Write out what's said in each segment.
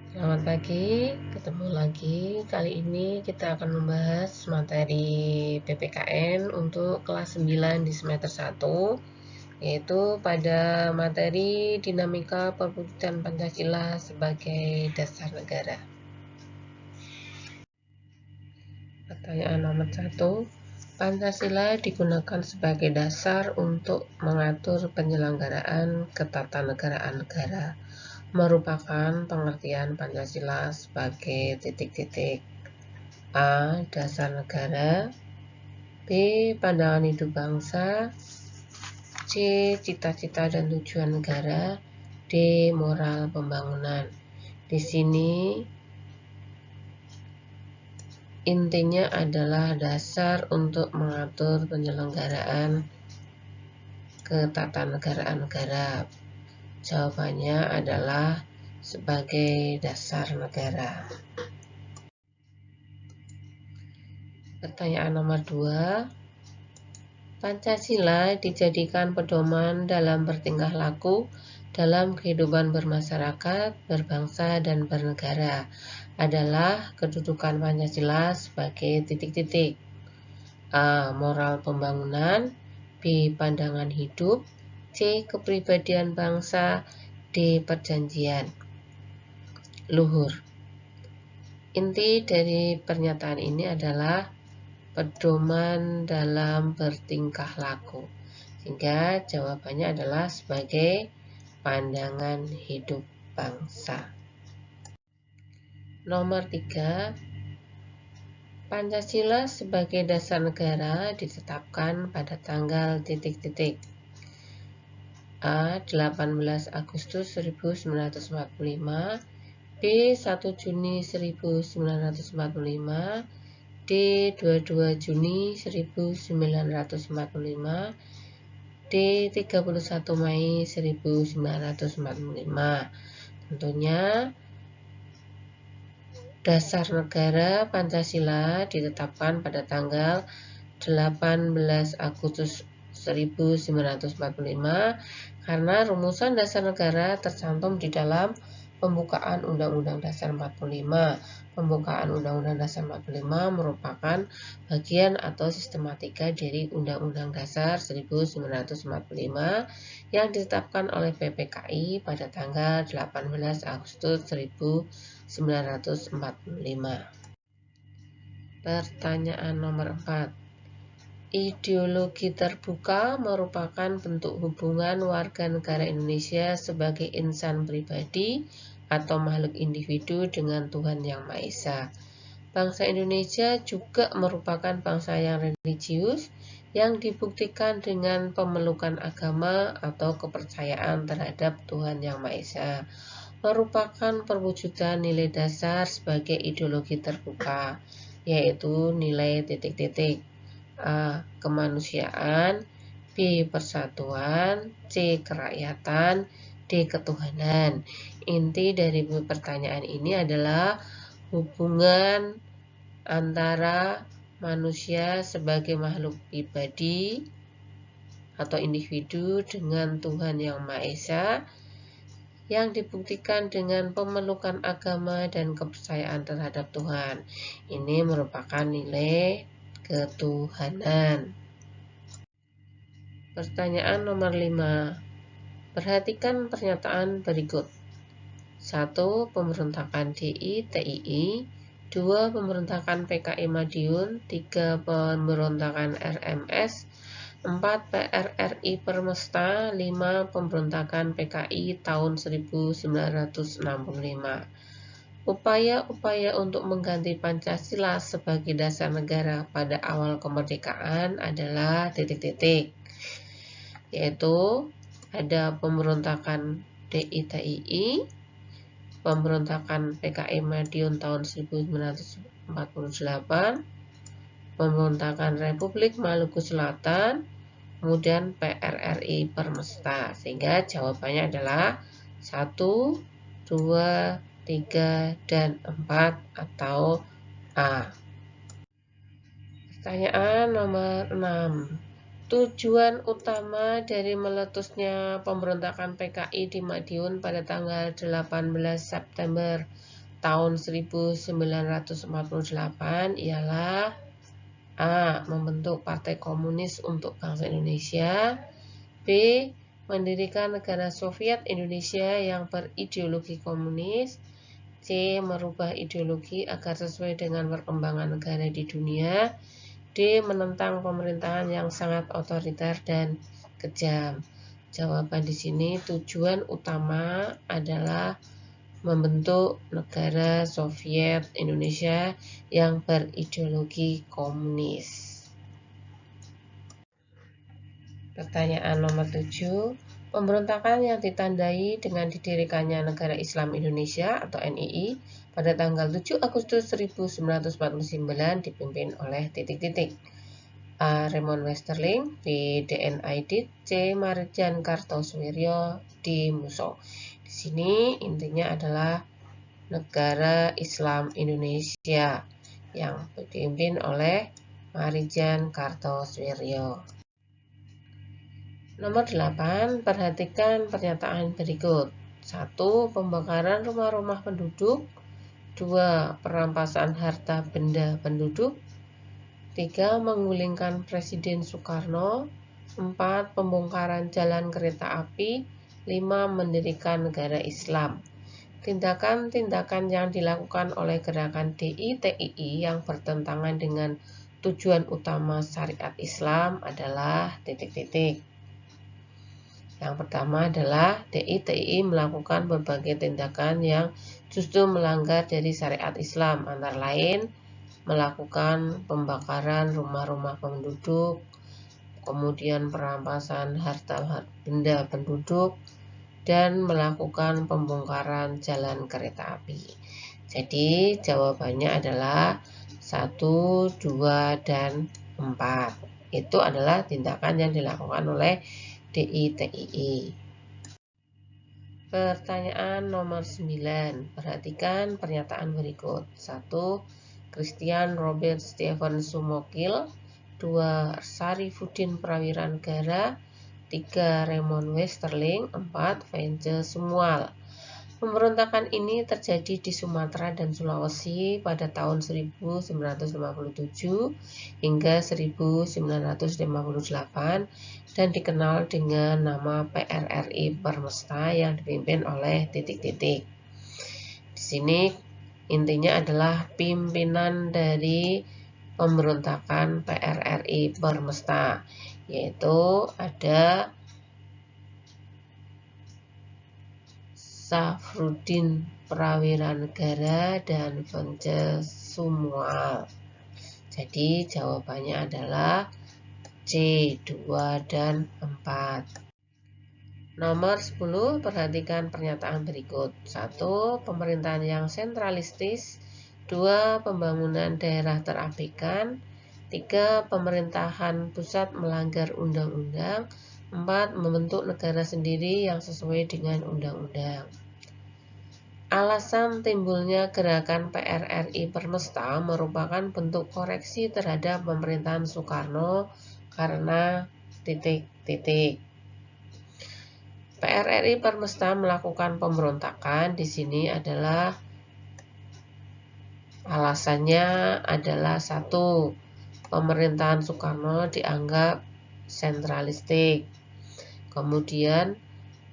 Selamat pagi, ketemu lagi. Kali ini kita akan membahas materi PPKN untuk kelas 9 di semester 1, yaitu pada materi dinamika perwujudan Pancasila sebagai dasar negara. Pertanyaan nomor 1. Pancasila digunakan sebagai dasar untuk mengatur penyelenggaraan ketatanegaraan negara. Merupakan pengertian Pancasila sebagai titik-titik A. Dasar negara, B. Pandangan hidup bangsa, C. Cita-cita dan tujuan negara, D. Moral pembangunan. Di sini intinya adalah dasar untuk mengatur penyelenggaraan ketatanegaraan negara. Jawabannya adalah sebagai dasar negara. Pertanyaan nomor 2. Pancasila dijadikan pedoman dalam bertingkah laku dalam kehidupan bermasyarakat, berbangsa, dan bernegara adalah kedudukan Pancasila sebagai titik-titik. A. Moral pembangunan, B. Pandangan hidup, C. Kepribadian bangsa, D. Perjanjian luhur. Inti dari pernyataan ini adalah pedoman dalam bertingkah laku, sehingga jawabannya adalah sebagai pandangan hidup bangsa. Nomor 3. Pancasila sebagai dasar negara ditetapkan pada tanggal titik-titik A. 18 Agustus 1945, B. 1 Juni 1945, D. 22 Juni 1945, D. 31 Mei 1945. Tentunya dasar negara Pancasila ditetapkan pada tanggal 18 Agustus 1945 karena rumusan dasar negara tercantum di dalam pembukaan Undang-Undang Dasar 45. Pembukaan Undang-Undang Dasar 45 merupakan bagian atau sistematika dari Undang-Undang Dasar 1945 yang ditetapkan oleh PPKI pada tanggal 18 Agustus 1945. Pertanyaan nomor 4. Ideologi terbuka merupakan bentuk hubungan warga negara Indonesia sebagai insan pribadi atau makhluk individu dengan Tuhan Yang Maha Esa. Bangsa Indonesia juga merupakan bangsa yang religius yang dibuktikan dengan pemelukan agama atau kepercayaan terhadap Tuhan Yang Maha Esa. Merupakan perwujudan nilai dasar sebagai ideologi terbuka, yaitu nilai titik-titik. A. Kemanusiaan, B. Persatuan, C. Kerakyatan, D. Ketuhanan. Inti dari pertanyaan ini adalah hubungan antara manusia sebagai makhluk pribadi atau individu dengan Tuhan Yang Maha Esa yang dibuktikan dengan pemelukan agama dan kepercayaan terhadap Tuhan. Ini merupakan nilai ketuhanan. Pertanyaan nomor 5. Perhatikan pernyataan berikut. 1. Pemberontakan DI TII, 2. Pemberontakan PKI Madiun, 3. Pemberontakan RMS, 4. PRRI Permesta, 5. Pemberontakan PKI tahun 1965. Upaya-upaya untuk mengganti Pancasila sebagai dasar negara pada awal kemerdekaan adalah titik-titik, yaitu ada pemberontakan DI TII, pemberontakan PKI Madiun tahun 1948, pemberontakan Republik Maluku Selatan, kemudian PRRI Permesta, sehingga jawabannya adalah 1, 2, 3, dan 4 atau A. Pertanyaan nomor 6. Tujuan utama dari meletusnya pemberontakan PKI di Madiun pada tanggal 18 September tahun 1948 ialah A. Membentuk Partai Komunis untuk Bangsa Indonesia. B. Mendirikan negara Soviet Indonesia yang berideologi komunis. C. Merubah ideologi agar sesuai dengan perkembangan negara di dunia. D. Menentang pemerintahan yang sangat otoriter dan kejam. Jawaban di sini tujuan utama adalah membentuk negara Soviet Indonesia yang berideologi komunis. Pertanyaan nomor 7. Pemberontakan yang ditandai dengan didirikannya Negara Islam Indonesia atau NII pada tanggal 7 Agustus 1949 dipimpin oleh titik-titik. A. Raymond Westerling, B. D.N. Aidit, C. Marijan Kartosoewirjo, D. Musso. Di sini intinya adalah Negara Islam Indonesia yang dipimpin oleh Marijan Kartosoewirjo. Nomor 8, perhatikan pernyataan berikut. 1. Pembakaran rumah-rumah penduduk. 2. Perampasan harta benda penduduk. 3. Menggulingkan Presiden Soekarno. 4. Pembongkaran jalan kereta api. 5. Mendirikan negara Islam. Tindakan-tindakan yang dilakukan oleh gerakan DITII yang bertentangan dengan tujuan utama syariat Islam adalah titik-titik. Yang pertama adalah DITII melakukan berbagai tindakan yang justru melanggar dari syariat Islam, antara lain melakukan pembakaran rumah-rumah penduduk, kemudian perampasan harta benda penduduk, dan melakukan pembongkaran jalan kereta api. Jadi jawabannya adalah 1, 2, dan 4. Itu adalah tindakan yang dilakukan oleh DITII. Pertanyaan nomor 9. Perhatikan pernyataan berikut. 1. Christian Robert Stephen Sumokil. 2. Sarifuddin Prawira Negara. 3. Raymond Westerling. 4. Vence Sumual. Pemberontakan ini terjadi di Sumatera dan Sulawesi pada tahun 1957 hingga 1958 dan dikenal dengan nama PRRI Permesta yang dipimpin oleh titik-titik. Di sini intinya adalah pimpinan dari pemberontakan PRRI Permesta, yaitu ada Safruddin Prawira Negara dan Vence Sumual. Jadi jawabannya adalah C, 2 dan 4. Nomor 10, perhatikan pernyataan berikut. 1. Pemerintahan yang sentralistis. 2. Pembangunan daerah terabaikan. 3. Pemerintahan pusat melanggar undang-undang. 4. Membentuk negara sendiri yang sesuai dengan undang-undang. Alasan timbulnya gerakan PRRI Permesta merupakan bentuk koreksi terhadap pemerintahan Soekarno karena titik-titik. PRRI Permesta melakukan pemberontakan di sini adalah alasannya adalah 1. Pemerintahan Soekarno dianggap sentralistik. Kemudian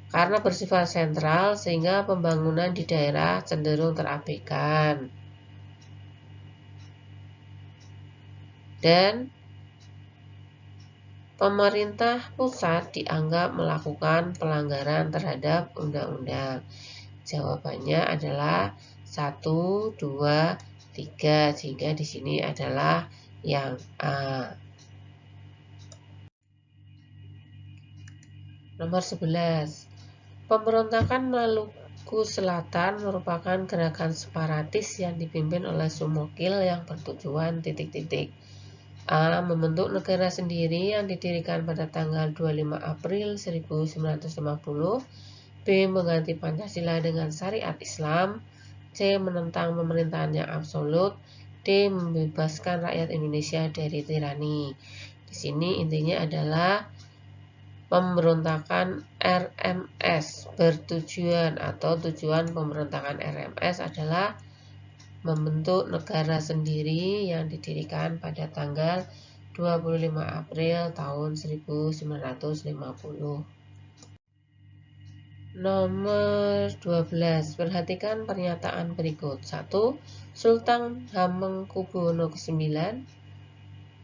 karena bersifat sentral sehingga pembangunan di daerah cenderung terabaikan. Dan pemerintah pusat dianggap melakukan pelanggaran terhadap undang-undang. Jawabannya adalah 1, 2, 3, sehingga di sini adalah yang A. Nomor 11. Pemberontakan Maluku Selatan merupakan gerakan separatis yang dipimpin oleh Sumokil yang bertujuan titik-titik. A. Membentuk negara sendiri yang didirikan pada tanggal 25 April 1950. B. Mengganti Pancasila dengan syariat Islam. C. Menentang pemerintahan yang absolut. D. Membebaskan rakyat Indonesia dari tirani. Di sini intinya adalah pemberontakan RMS bertujuan atau tujuan pemberontakan RMS adalah membentuk negara sendiri yang didirikan pada tanggal 25 April tahun 1950. Nomor 12. Perhatikan pernyataan berikut. 1. Sultan Hamengkubuwono ke-9.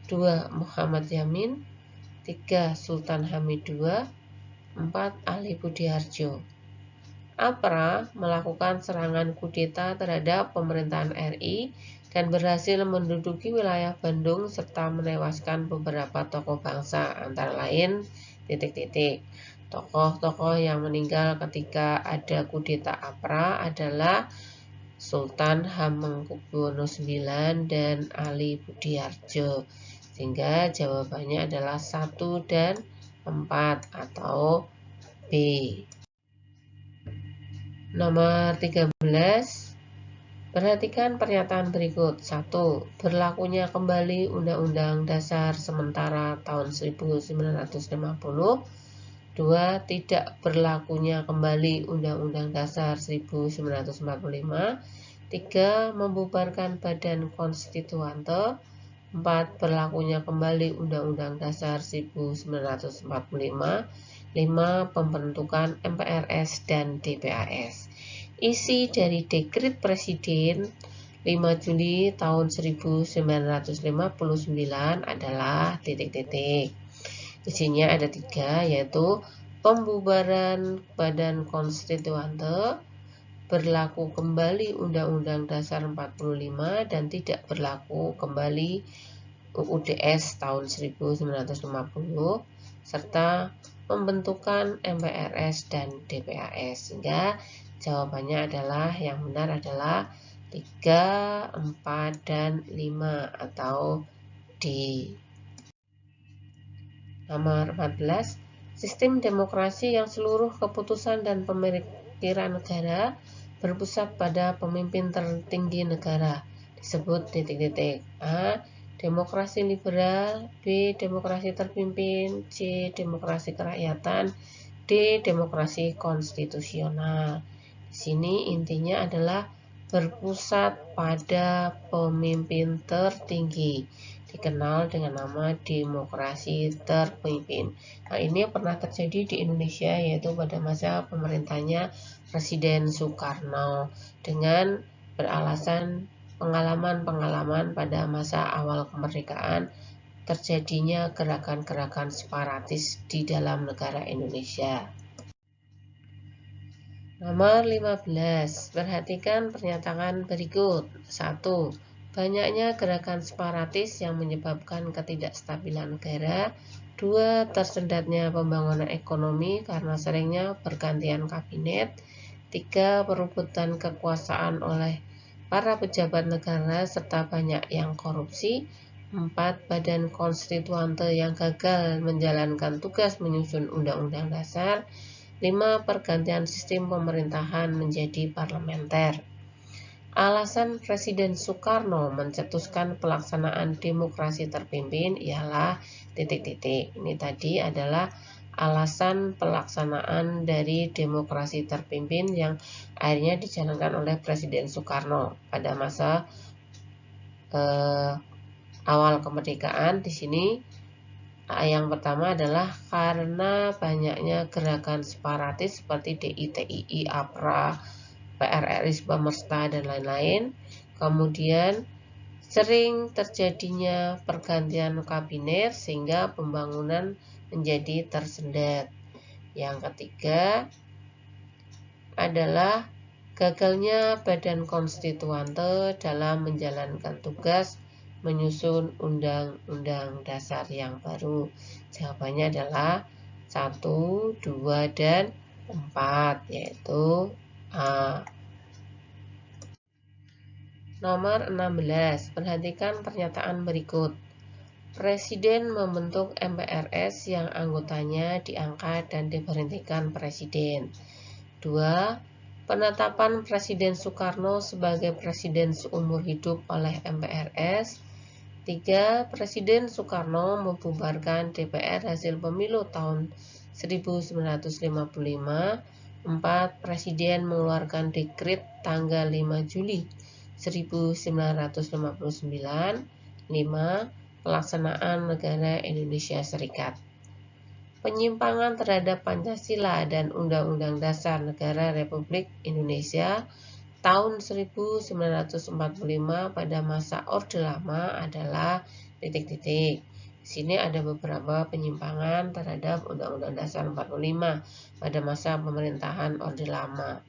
2. Muhammad Yamin. 3. Sultan Hamid II. 4. Ali Budiharjo. APRA melakukan serangan kudeta terhadap pemerintahan RI dan berhasil menduduki wilayah Bandung serta menewaskan beberapa tokoh bangsa, antara lain Tokoh-tokoh yang meninggal ketika ada kudeta APRA adalah Sultan Hamengkubuwono IX dan Ali Budiharjo. Sehingga jawabannya adalah 1 dan 4 atau B. Nomor 13. Perhatikan pernyataan berikut. 1. Berlakunya kembali Undang-Undang Dasar sementara tahun 1950. 2. Tidak berlakunya kembali Undang-Undang Dasar 1945. 3. Membubarkan Badan Konstituante. 4. Berlakunya kembali Undang-Undang Dasar 1945. 5. Pembentukan MPRS dan DPAS. Isi dari Dekret Presiden 5 Juli tahun 1959 adalah Isinya ada 3, yaitu pembubaran Badan Konstituante, berlaku kembali Undang-Undang Dasar 45, dan tidak berlaku kembali UUDS tahun 1950, serta pembentukan MPRS dan DPAS. Sehingga jawabannya adalah yang benar adalah 3, 4, dan 5 atau D. Nomor 14. Sistem demokrasi yang seluruh keputusan dan pemikiran negara berpusat pada pemimpin tertinggi negara disebut A. Demokrasi liberal. B. Demokrasi terpimpin. C. Demokrasi kerakyatan. D. Demokrasi konstitusional. Di sini intinya adalah berpusat pada pemimpin tertinggi, dikenal dengan nama demokrasi terpimpin. Nah, ini pernah terjadi di Indonesia, yaitu pada masa pemerintahnya Presiden Soekarno, dengan beralasan pengalaman-pengalaman pada masa awal kemerdekaan terjadinya gerakan-gerakan separatis di dalam negara Indonesia. Nomor 15. Perhatikan pernyataan berikut. 1. Banyaknya gerakan separatis yang menyebabkan ketidakstabilan negara. 2. Tersendatnya pembangunan ekonomi karena seringnya pergantian kabinet. 3. Perebutan kekuasaan oleh para pejabat negara serta banyak yang korupsi. 4. Badan konstituante yang gagal menjalankan tugas menyusun undang-undang dasar. 5. Pergantian sistem pemerintahan menjadi parlementer. Alasan Presiden Soekarno mencetuskan pelaksanaan demokrasi terpimpin ialah Ini tadi adalah alasan pelaksanaan dari demokrasi terpimpin yang akhirnya dijalankan oleh Presiden Soekarno pada masa awal kemerdekaan. Di sini yang pertama adalah karena banyaknya gerakan separatis seperti DITII, APRA, PRRI, Pemersta, dan lain-lain. Kemudian sering terjadinya pergantian kabinet sehingga pembangunan menjadi tersendat. Yang ketiga adalah gagalnya Badan Konstituante dalam menjalankan tugas menyusun undang-undang dasar yang baru. Jawabannya adalah 1, 2, dan 4, yaitu A. Nomor 16. Perhatikan pernyataan berikut. Presiden membentuk MPRS yang anggotanya diangkat dan diberhentikan Presiden. 2. Penetapan Presiden Soekarno sebagai Presiden seumur hidup oleh MPRS. 3. Presiden Soekarno membubarkan DPR hasil pemilu tahun 1955. 4. Presiden mengeluarkan dekret tanggal 5 Juli 1959. 5. Pelaksanaan Negara Indonesia Serikat. Penyimpangan terhadap Pancasila dan Undang-Undang Dasar Negara Republik Indonesia tahun 1945 pada masa Orde Lama adalah titik-titik. Di sini ada beberapa penyimpangan terhadap Undang-Undang Dasar 45 pada masa pemerintahan Orde Lama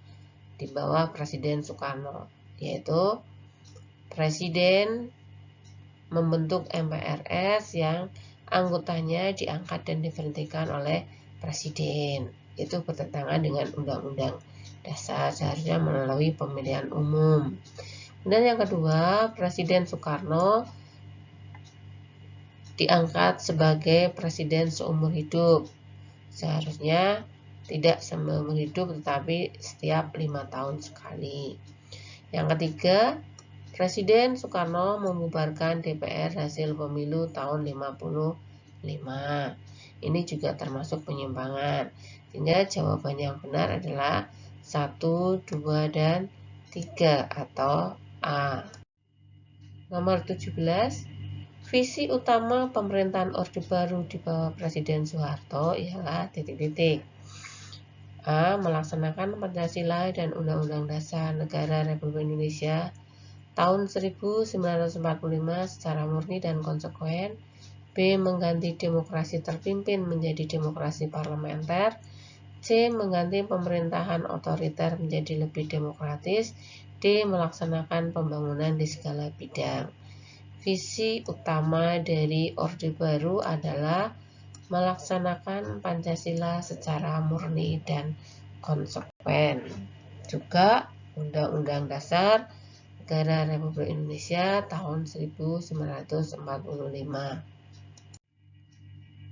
di bawah Presiden Soekarno, yaitu Presiden membentuk MPRS yang anggotanya diangkat dan diberhentikan oleh Presiden. Itu bertentangan dengan Undang-Undang Dasar, seharusnya melalui pemilihan umum. Dan yang kedua, Presiden Soekarno diangkat sebagai presiden seumur hidup. Seharusnya tidak seumur hidup, tetapi setiap 5 tahun sekali. Yang ketiga, Presiden Soekarno membubarkan DPR hasil pemilu tahun 55. Ini juga termasuk penyimpangan. Sehingga jawaban yang benar adalah 1, 2, dan 3 atau A. Nomor 17. Visi utama pemerintahan Orde Baru di bawah Presiden Soeharto ialah titik-titik. A. Melaksanakan Pancasila dan Undang-Undang Dasar Negara Republik Indonesia tahun 1945 secara murni dan konsekuen. B. Mengganti demokrasi terpimpin menjadi demokrasi parlementer. C. Mengganti pemerintahan otoriter menjadi lebih demokratis. D. Melaksanakan pembangunan di segala bidang. Visi utama dari Orde Baru adalah melaksanakan Pancasila secara murni dan konsekuen. Juga Undang-Undang Dasar Negara Republik Indonesia tahun 1945.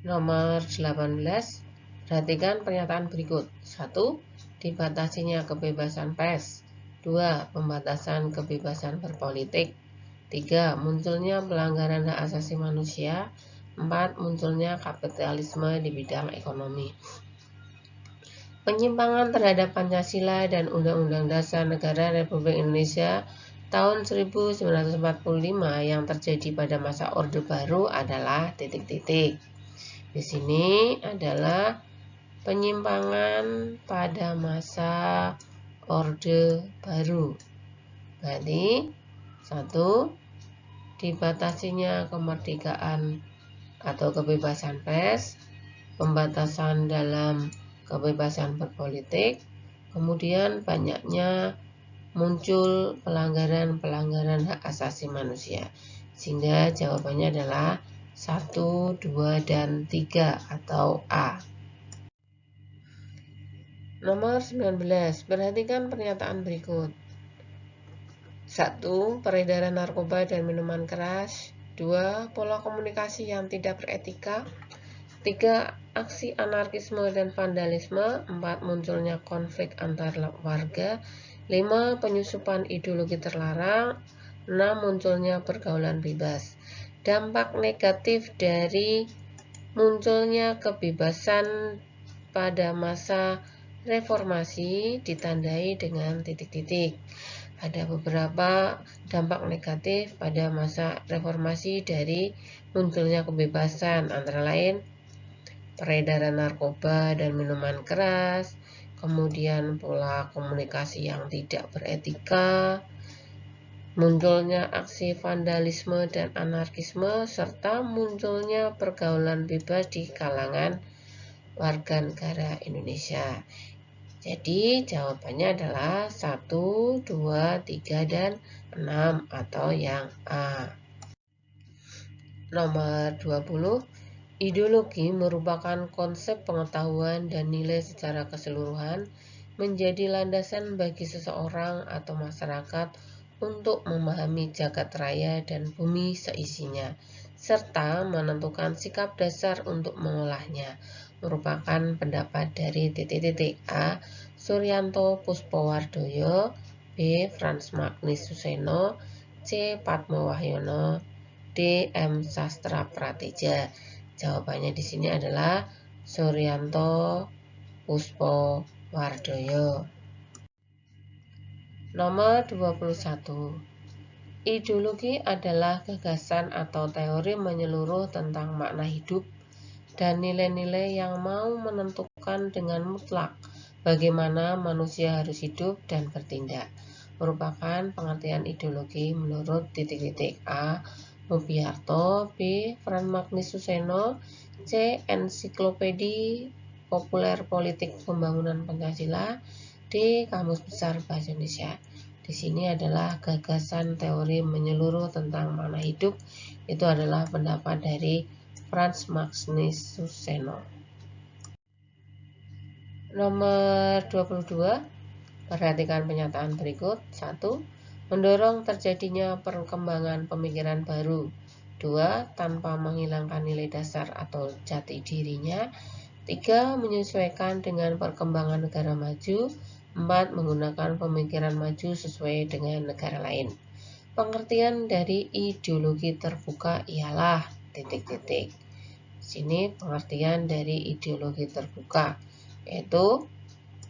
Nomor 18. Perhatikan pernyataan berikut. 1. Dibatasinya kebebasan pers. 2. Pembatasan kebebasan berpolitik. 3. Munculnya pelanggaran hak asasi manusia. 4. Munculnya kapitalisme di bidang ekonomi. Penyimpangan terhadap Pancasila dan Undang-Undang Dasar Negara Republik Indonesia tahun 1945 yang terjadi pada masa Orde Baru adalah titik-titik. Di sini adalah penyimpangan pada masa Orde Baru. Berarti 1. Dibatasinya kemerdekaan atau kebebasan pers, pembatasan dalam kebebasan berpolitik, kemudian banyaknya muncul pelanggaran-pelanggaran hak asasi manusia. Sehingga jawabannya adalah 1, 2, dan 3 atau A. Nomor 19. Perhatikan pernyataan berikut. 1. Peredaran narkoba dan minuman keras. 2. Pola komunikasi yang tidak beretika. 3. Aksi anarkisme dan vandalisme. 4. Munculnya konflik antar warga. 5. Penyusupan ideologi terlarang. 6. Munculnya pergaulan bebas. Dampak negatif dari munculnya kebebasan pada masa reformasi ditandai dengan titik-titik. Ada beberapa dampak negatif pada masa reformasi dari munculnya kebebasan, antara lain peredaran narkoba dan minuman keras, kemudian pola komunikasi yang tidak beretika, munculnya aksi vandalisme dan anarkisme, serta munculnya pergaulan bebas di kalangan warga negara Indonesia. Jadi jawabannya adalah 1, 2, 3, dan 6 atau yang A. Nomor 20. Ideologi merupakan konsep pengetahuan dan nilai secara keseluruhan, menjadi landasan bagi seseorang atau masyarakat untuk memahami jagat raya dan bumi seisinya, serta menentukan sikap dasar untuk mengolahnya. Merupakan pendapat dari titik-titik. A. Suryanto Puspowardoyo. B. Frans Magnis Suseno. C. Padmo Wahyono. D. M. Sastra Prateja. Jawabannya di sini adalah Suryanto Puspowardoyo. Nomor 21. Ideologi adalah gagasan atau teori menyeluruh tentang makna hidup dan nilai-nilai yang mau menentukan dengan mutlak bagaimana manusia harus hidup dan bertindak. Merupakan pengertian ideologi menurut A. Mubiarto, B. Fran Magnis Suseno, C. Ensiklopedia Populer Politik Pembangunan Pancasila, D. Kamus Besar Bahasa Indonesia. Di sini adalah gagasan teori menyeluruh tentang makna hidup. Itu adalah pendapat dari Frans Magnis Suseno. Nomor 22, perhatikan pernyataan berikut. 1. Mendorong terjadinya perkembangan pemikiran baru. 2. Tanpa menghilangkan nilai dasar atau jati dirinya. 3. Menyesuaikan dengan perkembangan negara maju. 4. Menggunakan pemikiran maju sesuai dengan negara lain. Pengertian dari ideologi terbuka ialah titik-titik. Sini pengertian dari ideologi terbuka, yaitu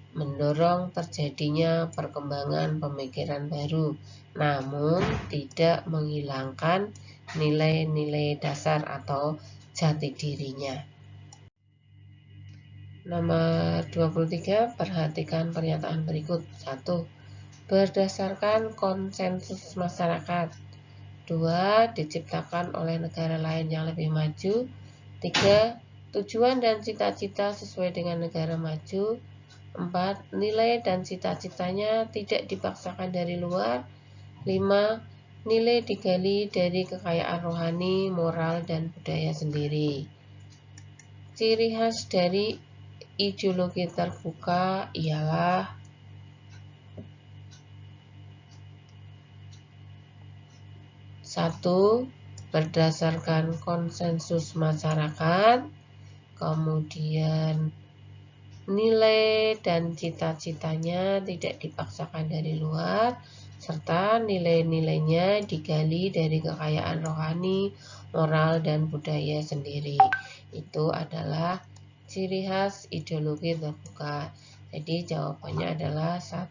mendorong terjadinya perkembangan pemikiran baru, namun tidak menghilangkan nilai-nilai dasar atau jati dirinya. Nomor 23, perhatikan pernyataan berikut. 1. Berdasarkan konsensus masyarakat. 2. Diciptakan oleh negara lain yang lebih maju. 3. Tujuan dan cita-cita sesuai dengan negara maju. 4. Nilai dan cita-citanya tidak dipaksakan dari luar. 5. Nilai digali dari kekayaan rohani, moral, dan budaya sendiri. Ciri khas dari ideologi terbuka ialah 1. Berdasarkan konsensus masyarakat. Kemudian nilai dan cita-citanya tidak dipaksakan dari luar, serta nilai-nilainya digali dari kekayaan rohani, moral, dan budaya sendiri. Itu adalah ciri khas ideologi terbuka. Jadi jawabannya adalah 1,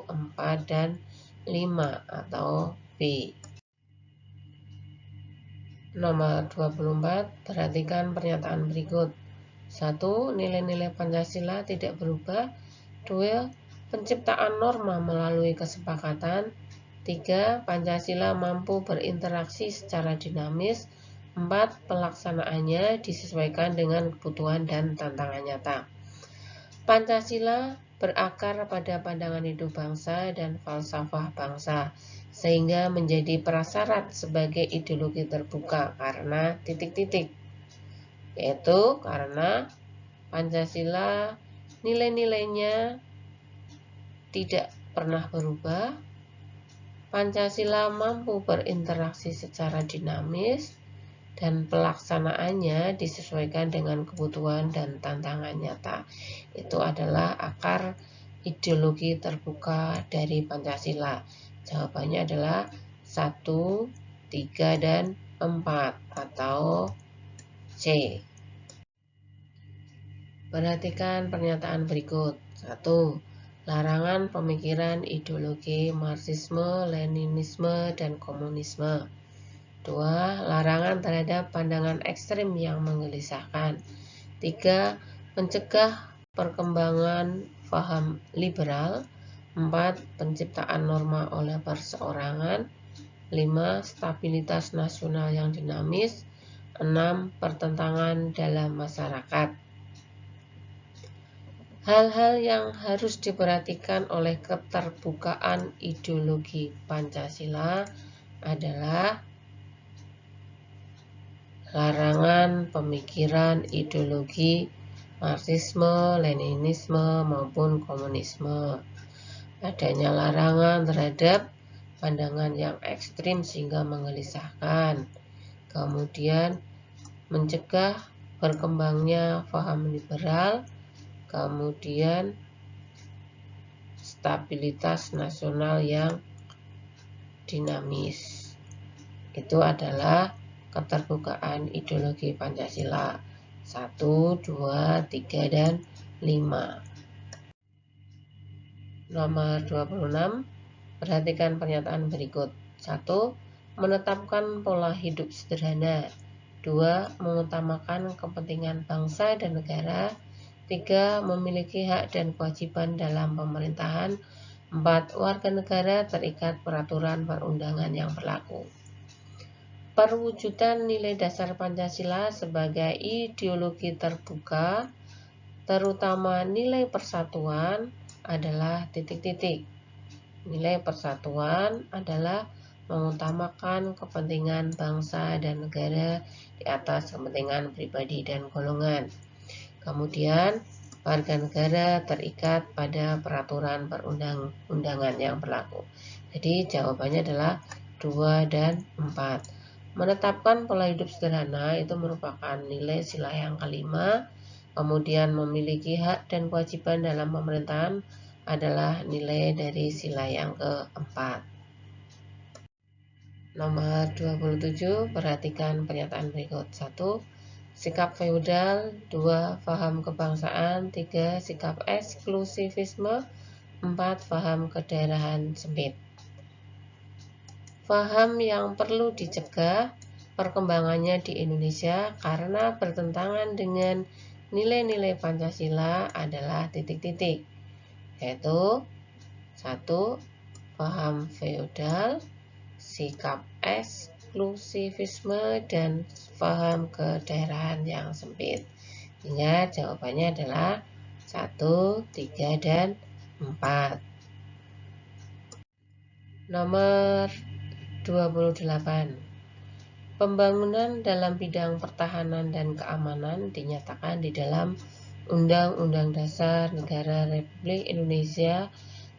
4, dan 5 atau B. Nomor 24, perhatikan pernyataan berikut. 1. Nilai-nilai Pancasila tidak berubah. 2. Penciptaan norma melalui kesepakatan. 3. Pancasila mampu berinteraksi secara dinamis. 4. Pelaksanaannya disesuaikan dengan kebutuhan dan tantangan nyata. Pancasila berakar pada pandangan hidup bangsa dan falsafah bangsa, sehingga menjadi prasyarat sebagai ideologi terbuka karena titik-titik. Yaitu karena Pancasila nilai-nilainya tidak pernah berubah. Pancasila mampu berinteraksi secara dinamis dan pelaksanaannya disesuaikan dengan kebutuhan dan tantangan nyata. Itu adalah akar ideologi terbuka dari Pancasila. Jawabannya adalah 1, 3, dan 4 atau C. Perhatikan pernyataan berikut. 1. Larangan pemikiran ideologi Marxisme, Leninisme, dan Komunisme. 2. Larangan terhadap pandangan ekstrem yang menggelisahkan. 3. Mencegah perkembangan paham liberal. 4. Penciptaan norma oleh perseorangan. 5. Stabilitas nasional yang dinamis. 6. Pertentangan dalam masyarakat. Hal-hal yang harus diperhatikan oleh keterbukaan ideologi Pancasila adalah larangan pemikiran ideologi Marxisme, Leninisme, maupun Komunisme. Adanya larangan terhadap pandangan yang ekstrim sehingga menggelisahkan. Kemudian mencegah berkembangnya paham liberal. Kemudian stabilitas nasional yang dinamis. Itu adalah keterbukaan ideologi Pancasila. 1, 2, 3, dan 5. Nomor 26, perhatikan pernyataan berikut. 1. menetapkan pola hidup sederhana. 2. Mengutamakan kepentingan bangsa dan negara. 3. Memiliki hak dan kewajiban dalam pemerintahan. 4. Warga negara terikat peraturan perundangan yang berlaku. Perwujudan nilai dasar Pancasila sebagai ideologi terbuka, terutama nilai persatuan, adalah titik-titik. Nilai persatuan adalah mengutamakan kepentingan bangsa dan negara di atas kepentingan pribadi dan golongan. Kemudian, warga negara terikat pada peraturan perundang-undangan yang berlaku. Jadi jawabannya adalah 2 dan 4. Menetapkan pola hidup sederhana itu merupakan nilai sila yang kelima. Kemudian memiliki hak dan kewajiban dalam pemerintahan adalah nilai dari sila yang keempat. Nomor 27, perhatikan pernyataan berikut. 1. Sikap feodal. 2. Paham kebangsaan. 3. Sikap eksklusivisme. 4. Paham kedaerahan sempit. Paham yang perlu dicegah perkembangannya di Indonesia karena bertentangan dengan nilai-nilai Pancasila adalah titik-titik, yaitu 1. Paham feodal, sikap eksklusivisme, dan paham kedaerahan yang sempit. Sehingga jawabannya adalah 1, 3, dan 4. Nomor 28. Pembangunan dalam bidang pertahanan dan keamanan dinyatakan di dalam Undang-Undang Dasar Negara Republik Indonesia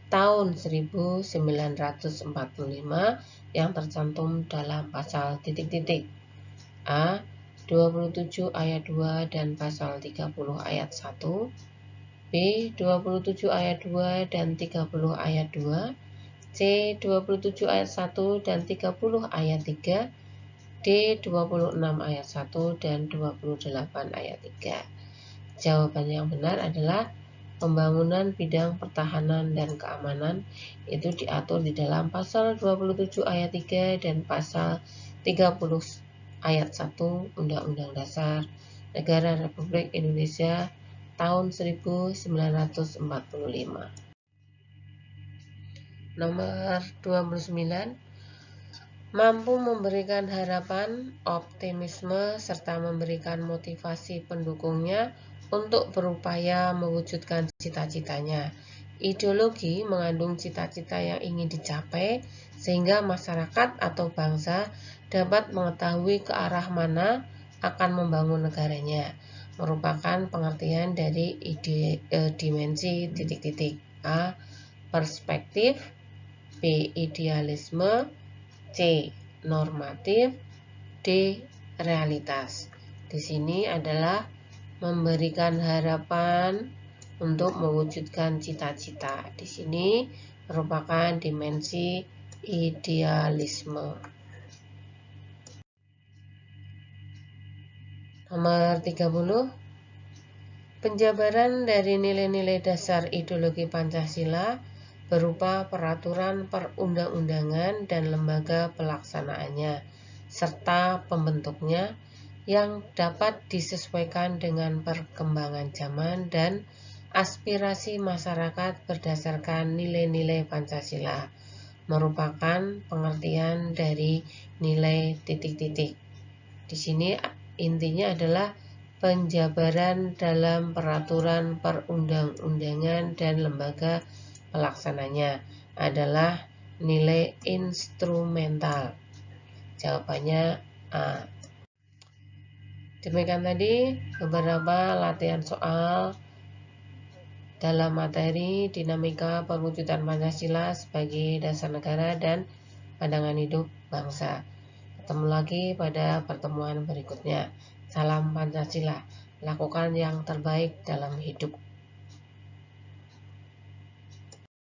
tahun 1945 yang tercantum dalam pasal titik-titik A. 27 ayat 2 dan pasal 30 ayat 1, B. 27 ayat 2 dan 30 ayat 2, C. 27 ayat 1 dan 30 ayat 3, D. 26 ayat 1 dan 28 ayat 3. Jawaban yang benar adalah pembangunan bidang pertahanan dan keamanan itu diatur di dalam pasal 27 ayat 3 dan pasal 30 ayat 1 Undang-Undang Dasar Negara Republik Indonesia tahun 1945. Nomor 29. Mampu memberikan harapan, optimisme, serta memberikan motivasi pendukungnya untuk berupaya mewujudkan cita-citanya. Ideologi mengandung cita-cita yang ingin dicapai sehingga masyarakat atau bangsa dapat mengetahui ke arah mana akan membangun negaranya. Merupakan pengertian dari dimensi titik-titik. A. Perspektif. B. Idealisme. C. Normatif. D. Realitas. Di sini adalah memberikan harapan untuk mewujudkan cita-cita. Di sini merupakan dimensi idealisme. Nomor 30. Penjabaran dari nilai-nilai dasar ideologi Pancasila berupa peraturan perundang-undangan dan lembaga pelaksanaannya, serta pembentuknya yang dapat disesuaikan dengan perkembangan zaman dan aspirasi masyarakat berdasarkan nilai-nilai Pancasila, merupakan pengertian dari nilai titik-titik. Di sini intinya adalah penjabaran dalam peraturan perundang-undangan dan lembaga pelaksananya adalah nilai instrumental. Jawabannya A. Demikian tadi beberapa latihan soal dalam materi dinamika perwujudan Pancasila sebagai dasar negara dan pandangan hidup bangsa. Ketemu lagi pada pertemuan berikutnya. Salam Pancasila. Lakukan yang terbaik dalam hidup.